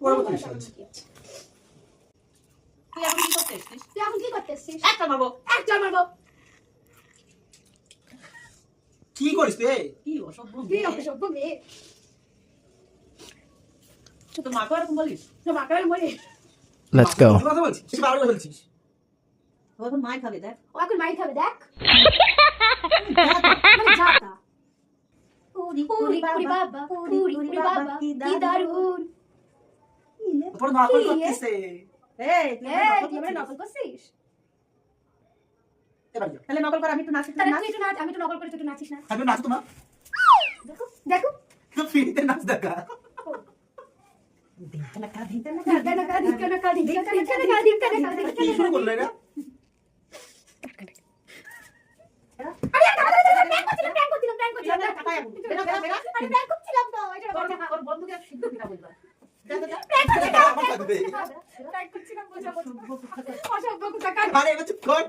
পরবর্তী সাজ। তুই এখন কি করতে এসেছিস? তুই এখন কি করতে এসেছিস? একটা মারবো। একটা মারবো। কি করিস তুই? কি অসভ্য তুই মেয়ে। অসভ্য মেয়ে। তোর মাকে এরকম বলিস? তোর মাকে আমি বলি। Let's go. কথা বলছিস? তুই বারবার বলছিস। ও এখন মার খাবে দেখ। ও এখন মাইর খাবে দেখ। দেখ। মানে ঝাঁটা। পুরি পুরি পুরি বাবা, পুরি পুরি বাবা, কি দারুণ। তোর নকল কি? করতেছে। এই তুই এই, নকল তুই আমার করছিস? নকল করছিস? এবার যা। তাহলে নকল কর, আমি একটু নাচি, তুই তাহলে নাচ। তুই একটু নাচ, আমি তো নকল করে তুই একটু নাচিস না। আমি নাচ তোমার। দেখো, দেখো। তো ফ্রিতে নাচ দেখা। দিনটা না, দিনটা না, ধিক্কা নাকা, ধিক্কা নাকা, ধিক্কা নাকা, ধিক্কা নাকা, ধিক্কা নাকা, ধিক্কা কি শুরু নাকা। করলো এটা? আরে, prank করছিলাম, prank করছিলাম। বেরো, কাটায় আগুন। বেরো, বেরো, বেরো। আরে, prank করছিলাম তো, এটা বলতে না। ওর বন্ধুকে সিদ্ধ পিঠা বলবা। যা, যা, যা। Prank করছিলাম, আমার সাথে দে। prank করছিলাম, বোঝাবো। অসভ্য কোথাকার। আরে এবার চুপ কর।